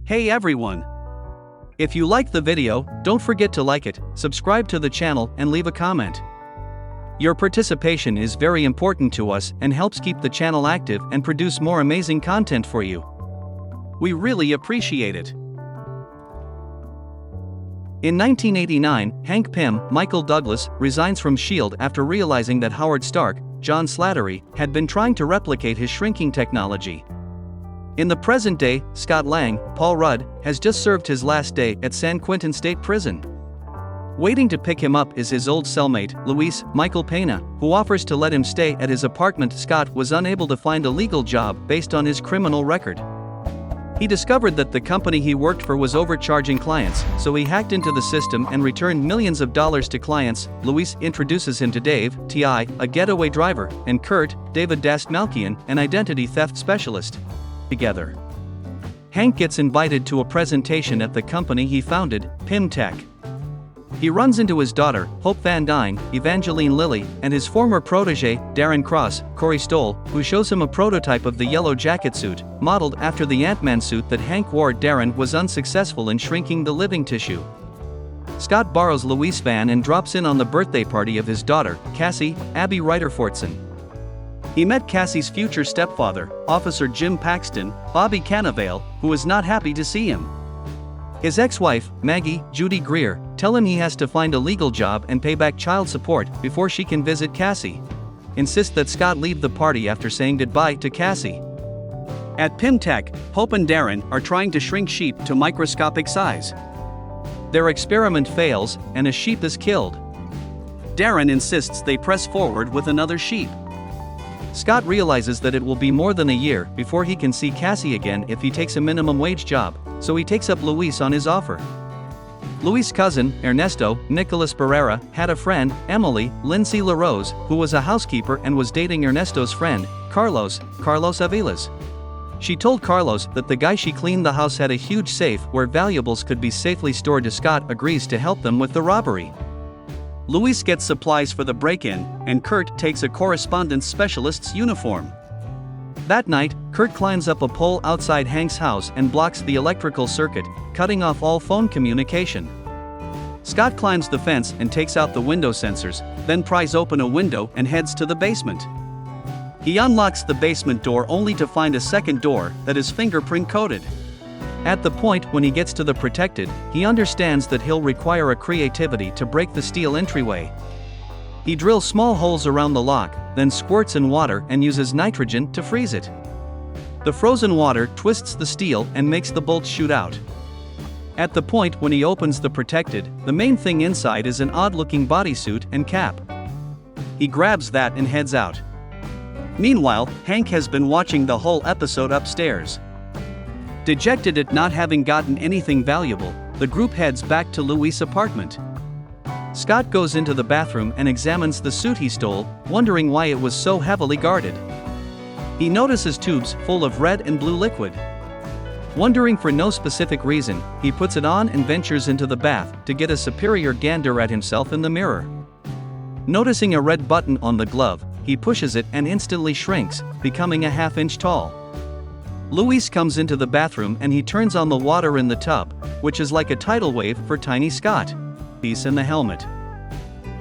Hey everyone! If you like the video, don't forget to like it, subscribe to the channel and leave a comment. Your participation is very important to us and helps keep the channel active and produce more amazing content for you. We really appreciate it. In 1989, Hank Pym, Michael Douglas, resigns from S.H.I.E.L.D. after realizing that Howard Stark, John Slattery, had been trying to replicate his shrinking technology. In the present day, Scott Lang, Paul Rudd, has just served his last day at San Quentin State Prison. Waiting to pick him up is his old cellmate, Luis, Michael Peña, who offers to let him stay at his apartment. Scott was unable to find a legal job based on his criminal record. He discovered that the company he worked for was overcharging clients, so he hacked into the system and returned millions of dollars to clients. Luis introduces him to Dave, T.I., a getaway driver, and Kurt, David Dastmalkian, an identity theft specialist. Together, Hank gets invited to a presentation at the company he founded, Pym Tech. He runs into his daughter, Hope Van Dyne, Evangeline Lilly, and his former protege, Darren Cross, Corey Stoll, who shows him a prototype of the yellow jacket suit, modeled after the Ant-Man suit that Hank wore. Darren was unsuccessful in shrinking the living tissue. Scott borrows Luis' van and drops in on the birthday party of his daughter, Cassie, Abby Ryder-Fortson. He met Cassie's future stepfather, Officer Jim Paxton, Bobby Cannavale, who is not happy to see him. His ex-wife, Maggie, Judy Greer, tell him he has to find a legal job and pay back child support before she can visit Cassie. Insist that Scott leave the party after saying goodbye to Cassie. At Pym Tech, Hope and Darren are trying to shrink sheep to microscopic size. Their experiment fails, and a sheep is killed. Darren insists they press forward with another sheep. Scott realizes that it will be more than a year before he can see Cassie again if he takes a minimum wage job, so he takes up Luis on his offer. Luis' cousin, Ernesto, Nicolas Barrera, had a friend, Emily, Lindsay LaRose, who was a housekeeper and was dating Ernesto's friend, Carlos Aviles. She told Carlos that the guy she cleaned the house had a huge safe where valuables could be safely stored. Scott agrees to help them with the robbery. Luis gets supplies for the break-in, and Kurt takes a correspondence specialist's uniform. That night, Kurt climbs up a pole outside Hank's house and blocks the electrical circuit, cutting off all phone communication. Scott climbs the fence and takes out the window sensors, then pries open a window and heads to the basement. He unlocks the basement door only to find a second door that is fingerprint-coated. At the point when he gets to the protected, he understands that he'll require a creativity to break the steel entryway. He drills small holes around the lock, then squirts in water and uses nitrogen to freeze it. The frozen water twists the steel and makes the bolts shoot out. At the point when he opens the protected, the main thing inside is an odd-looking bodysuit and cap. He grabs that and heads out. Meanwhile, Hank has been watching the whole episode upstairs. Dejected at not having gotten anything valuable, the group heads back to Luis' apartment. Scott goes into the bathroom and examines the suit he stole, wondering why it was so heavily guarded. He notices tubes full of red and blue liquid. Wondering for no specific reason, he puts it on and ventures into the bath to get a superior gander at himself in the mirror. Noticing a red button on the glove, he pushes it and instantly shrinks, becoming a half-inch tall. Luis comes into the bathroom and he turns on the water in the tub, which is like a tidal wave for tiny Scott. Piece in the helmet.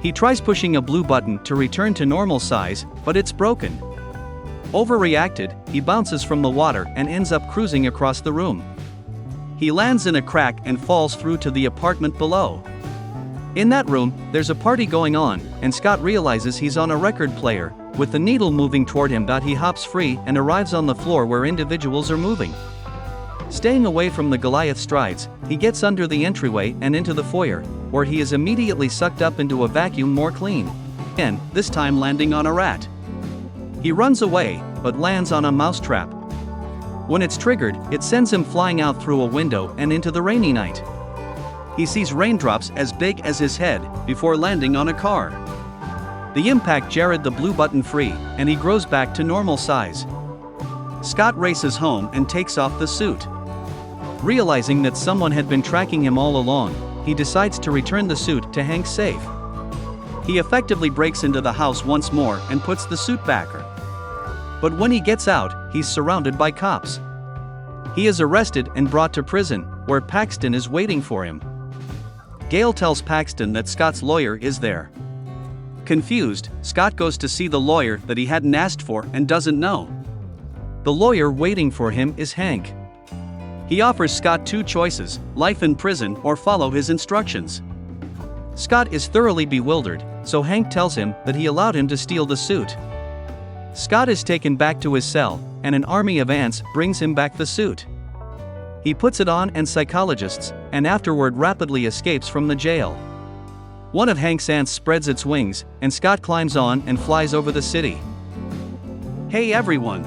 He tries pushing a blue button to return to normal size, but it's broken. Overreacted, he bounces from the water and ends up cruising across the room. He lands in a crack and falls through to the apartment below. In that room, there's a party going on, and Scott realizes he's on a record player. With the needle moving toward him, he hops free and arrives on the floor where individuals are moving. Staying away from the Goliath strides, he gets under the entryway and into the foyer, where he is immediately sucked up into a vacuum more clean. And, this time landing on a rat. He runs away, but lands on a mousetrap. When it's triggered, it sends him flying out through a window and into the rainy night. He sees raindrops as big as his head, before landing on a car. The impact jarred the blue button free, and he grows back to normal size. Scott races home and takes off the suit. Realizing that someone had been tracking him all along, he decides to return the suit to Hank's safe. He effectively breaks into the house once more and puts the suit back. But when he gets out, he's surrounded by cops. He is arrested and brought to prison, where Paxton is waiting for him. Gail tells Paxton that Scott's lawyer is there. Confused, Scott goes to see the lawyer that he hadn't asked for and doesn't know. The lawyer waiting for him is Hank. He offers Scott two choices: life in prison or follow his instructions. Scott is thoroughly bewildered, so Hank tells him that he allowed him to steal the suit. Scott is taken back to his cell, and an army of ants brings him back the suit. He puts it on and psychologists, and afterward rapidly escapes from the jail. One of Hank's ants spreads its wings, and Scott climbs on and flies over the city. Hey everyone!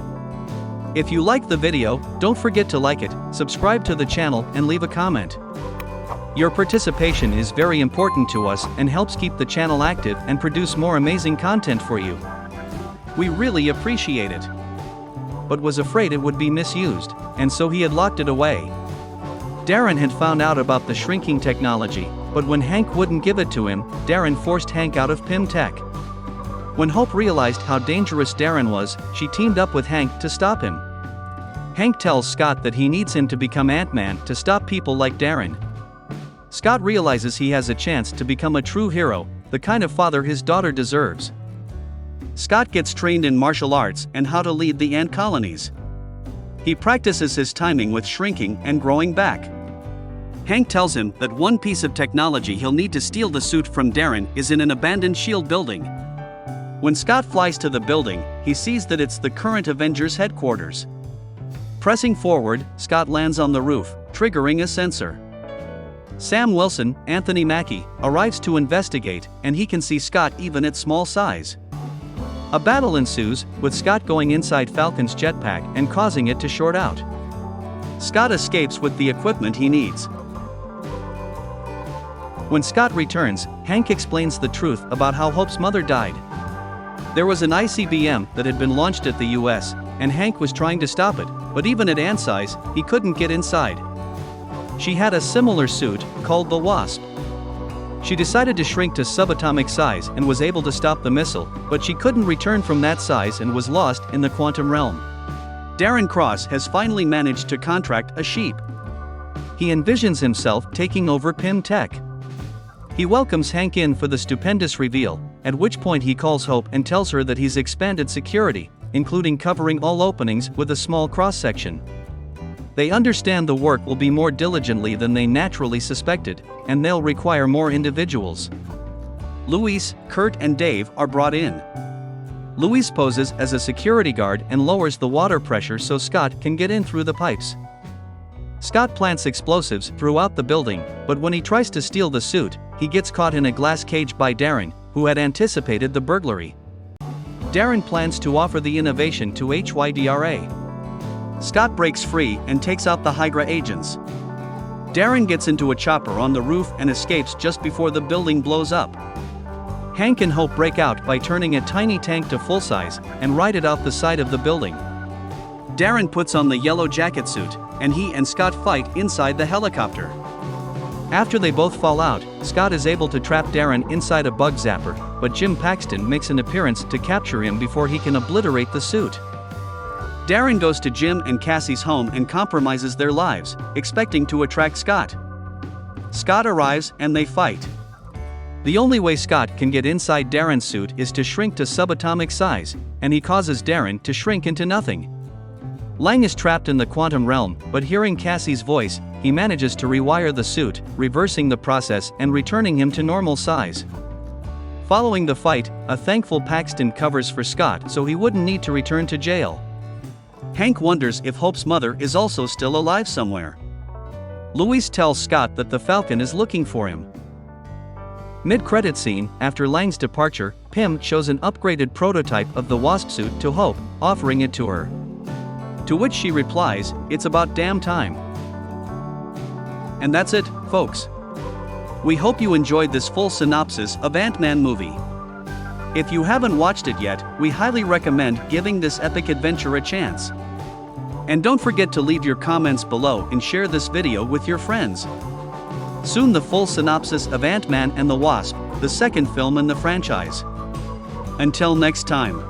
If you liked the video, don't forget to like it, subscribe to the channel and leave a comment. Your participation is very important to us and helps keep the channel active and produce more amazing content for you. We really appreciate it. But was afraid it would be misused, and so he had locked it away. Darren had found out about the shrinking technology, but when Hank wouldn't give it to him, Darren forced Hank out of Pym Tech. When Hope realized how dangerous Darren was, she teamed up with Hank to stop him. Hank tells Scott that he needs him to become Ant-Man to stop people like Darren. Scott realizes he has a chance to become a true hero, the kind of father his daughter deserves. Scott gets trained in martial arts and how to lead the ant colonies. He practices his timing with shrinking and growing back. Hank tells him that one piece of technology he'll need to steal the suit from Darren is in an abandoned SHIELD building. When Scott flies to the building, he sees that it's the current Avengers headquarters. Pressing forward, Scott lands on the roof, triggering a sensor. Sam Wilson, Anthony Mackie, arrives to investigate, and he can see Scott even at small size. A battle ensues, with Scott going inside Falcon's jetpack and causing it to short out. Scott escapes with the equipment he needs. When Scott returns, Hank explains the truth about how Hope's mother died. There was an ICBM that had been launched at the US, and Hank was trying to stop it, but even at ant size, he couldn't get inside. She had a similar suit, called the Wasp. She decided to shrink to subatomic size and was able to stop the missile, but she couldn't return from that size and was lost in the quantum realm. Darren Cross has finally managed to contract a sheep. He envisions himself taking over Pym Tech. He welcomes Hank in for the stupendous reveal, at which point he calls Hope and tells her that he's expanded security, including covering all openings with a small cross-section. They understand the work will be more diligently than they naturally suspected, and they'll require more individuals. Luis, Kurt and Dave are brought in. Luis poses as a security guard and lowers the water pressure so Scott can get in through the pipes. Scott plants explosives throughout the building, but when he tries to steal the suit, he gets caught in a glass cage by Darren, who had anticipated the burglary. Darren plans to offer the innovation to HYDRA. Scott breaks free and takes out the Hydra agents. Darren gets into a chopper on the roof and escapes just before the building blows up. Hank and Hope break out by turning a tiny tank to full size and ride it out the side of the building. Darren puts on the yellow jacket suit, and he and Scott fight inside the helicopter. After they both fall out, Scott is able to trap Darren inside a bug zapper, but Jim Paxton makes an appearance to capture him before he can obliterate the suit. Darren goes to Jim and Cassie's home and compromises their lives, expecting to attract Scott. Scott arrives and they fight. The only way Scott can get inside Darren's suit is to shrink to subatomic size, and he causes Darren to shrink into nothing. Lang is trapped in the quantum realm, but hearing Cassie's voice, he manages to rewire the suit, reversing the process and returning him to normal size. Following the fight, a thankful Paxton covers for Scott so he wouldn't need to return to jail. Hank wonders if Hope's mother is also still alive somewhere. Luis tells Scott that the Falcon is looking for him. Mid-credit scene, after Lang's departure, Pym shows an upgraded prototype of the Wasp suit to Hope, offering it to her. To which she replies, "It's about damn time." And that's it, folks. We hope you enjoyed this full synopsis of Ant-Man movie. If you haven't watched it yet, we highly recommend giving this epic adventure a chance. And don't forget to leave your comments below and share this video with your friends. Soon the full synopsis of Ant-Man and the Wasp, the second film in the franchise. Until next time.